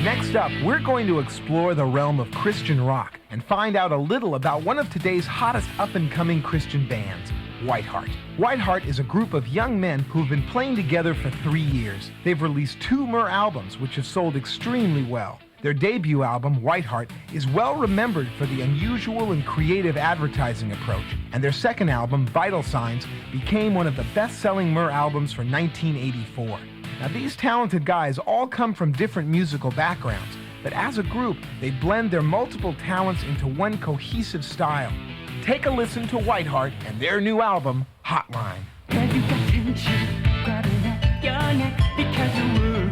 Next up, we're going to explore the realm of Christian rock and find out a little about one of today's hottest up-and-coming Christian bands, Whiteheart. Whiteheart is a group of young men who've been playing together for 3 years. They've released 2 Myrrh albums, which have sold extremely well. Their debut album, Whiteheart, is well remembered for the unusual and creative advertising approach, and their second album, Vital Signs, became one of the best-selling Myrrh albums for 1984. Now, these talented guys all come from different musical backgrounds, but as a group, they blend their multiple talents into one cohesive style. Take a listen to Whiteheart and their new album, Hotline. Have you got tension grabbing at your neck because you worry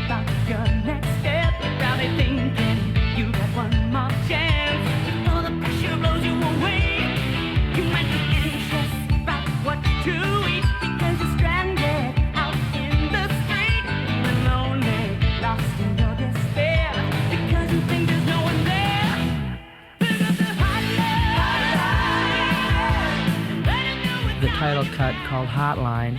about your next step? Probably thinking you got one more chance. All the pressure blows you away. You might be anxious about what to eat because you're stranded out in the street, lonely, lost in your despair because you think there's no one there. Pick up the hotline. The title cut called Hotline.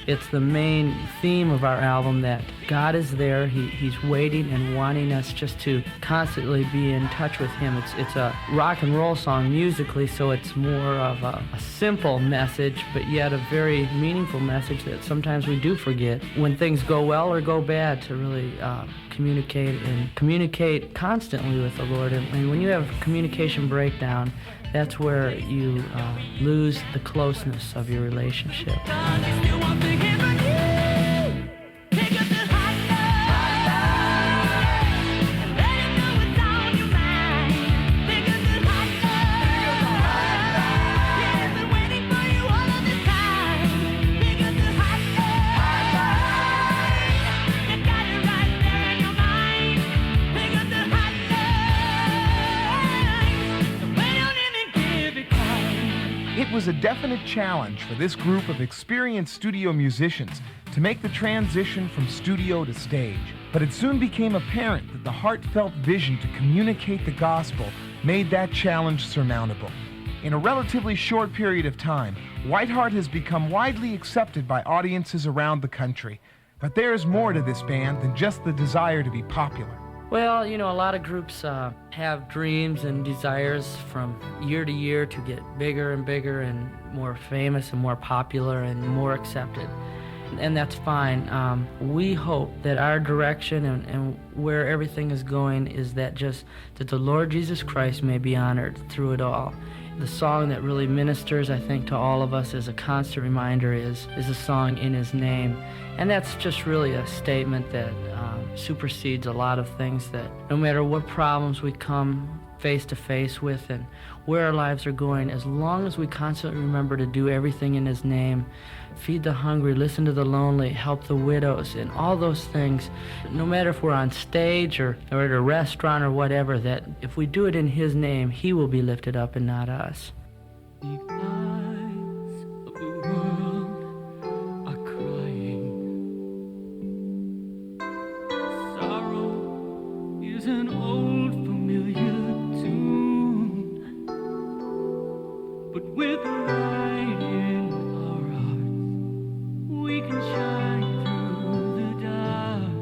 It's the main theme of our album, that God is there. He's waiting and wanting us just to constantly be in touch with Him. It's a rock and roll song musically, so it's more of a simple message, but yet a very meaningful message that sometimes we do forget when things go well or go bad, to really communicate constantly with the Lord. And when you have communication breakdown, that's where you lose the closeness of your relationship. It was a definite challenge for this group of experienced studio musicians to make the transition from studio to stage. But it soon became apparent that the heartfelt vision to communicate the gospel made that challenge surmountable. In a relatively short period of time, Whiteheart has become widely accepted by audiences around the country. But there's more to this band than just the desire to be popular. Well, you know, a lot of groups have dreams and desires from year to year to get bigger and bigger and more famous and more popular and more accepted. And that's fine. We hope that our direction and where everything is going is that the Lord Jesus Christ may be honored through it all. The song that really ministers, I think, to all of us as a constant reminder is the song In His Name. And that's just really a statement that supersedes a lot of things, that no matter what problems we come face to face with and where our lives are going, as long as we constantly remember to do everything in His name, feed the hungry, listen to the lonely, help the widows, and all those things, no matter if we're on stage or at a restaurant or whatever, that if we do it in His name, He will be lifted up and not us. The eyes of the world are crying. Sorrow is an old familiar tune, but with the light in our hearts, we can shine through the dark.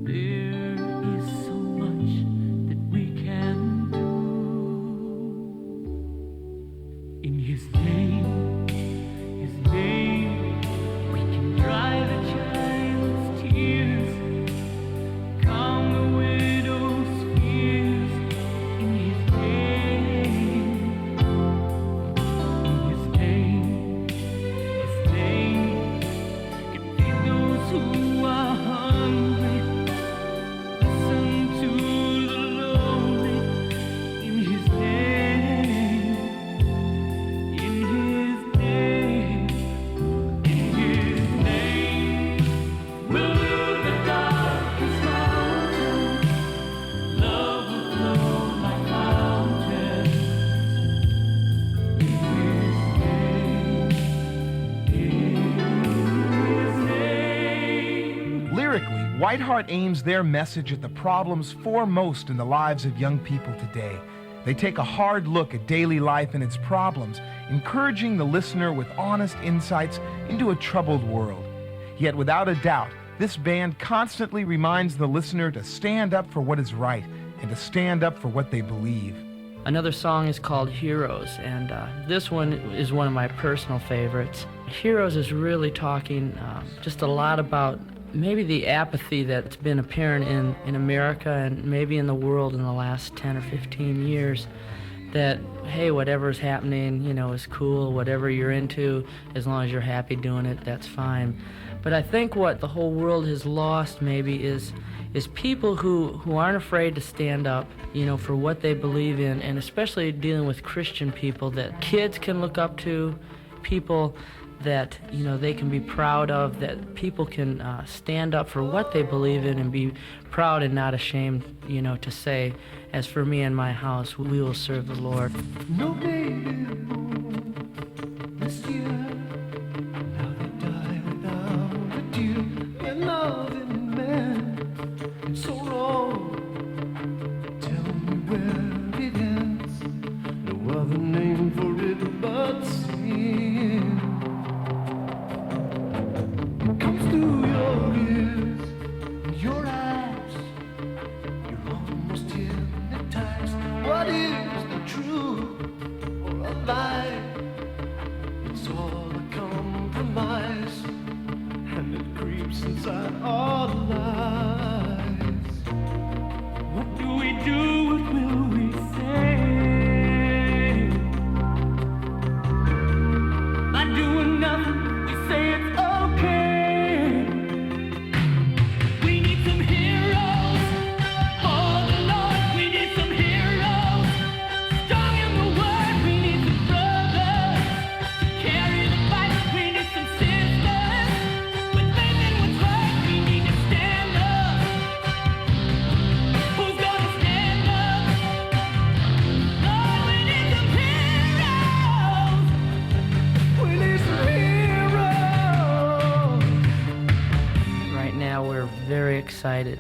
There is so much that we can do. In His name, we can dry the child's tears, calm the widow's fears. In His name, can feed those who are hungry, listen to the lonely. In His name, we'll move the darkest mountain. Love will flow like fountains. In His name. Lyrically, Whiteheart aims their message at the problems foremost in the lives of young people today. They take a hard look at daily life and its problems, encouraging the listener with honest insights into a troubled world. Yet without a doubt, this band constantly reminds the listener to stand up for what is right and to stand up for what they believe. Another song is called Heroes, and this one is one of my personal favorites. Heroes is really talking just a lot about maybe the apathy that's been apparent in America and maybe in the world in the last 10 or 15 years, that, hey, whatever's happening, is cool, whatever you're into, as long as you're happy doing it, that's fine. But I think what the whole world has lost maybe is people who aren't afraid to stand up, for what they believe in, and especially dealing with Christian people that kids can look up to, people that, they can be proud of, that people can stand up for what they believe in and be proud and not ashamed, to say, as for me and my house, we will serve the Lord. No baby born this year. Now they die without a tear. Your loving man, it's so wrong. Tell me where it ends. No other name for it but sin. Comes through your ears, your eyes. You're almost hypnotized. What is the truth or a lie? It's all a compromise, and it creeps inside our lives. What do we do? What will we say? By doing nothing, we say it's okay. We need some heroes for the Lord. We need some heroes strong in the word. We need some brothers to carry the fight. We need some sisters with faith in what's right. We need to stand up. Who's gonna stand up? Lord, we need some heroes. We need some heroes. Right now, we're very excited.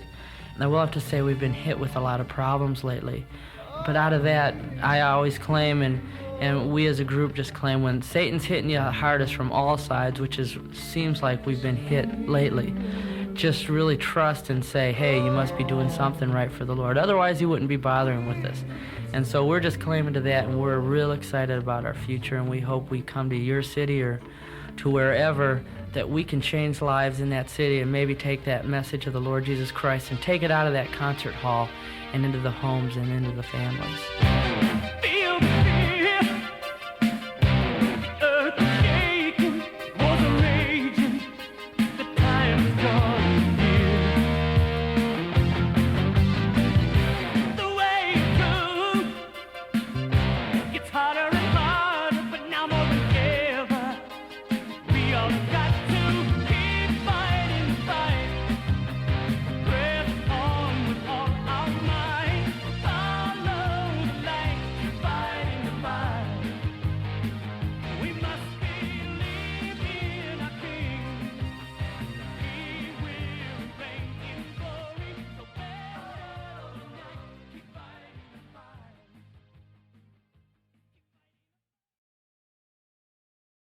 I will have to say we've been hit with a lot of problems lately. But out of that, I always claim, and we as a group just claim, when Satan's hitting you hardest from all sides, which seems like we've been hit lately, just really trust and say, hey, you must be doing something right for the Lord. Otherwise, you wouldn't be bothering with this. And so we're just claiming to that, and we're real excited about our future, and we hope we come to your city or to wherever that we can change lives in that city and maybe take that message of the Lord Jesus Christ and take it out of that concert hall and into the homes and into the families.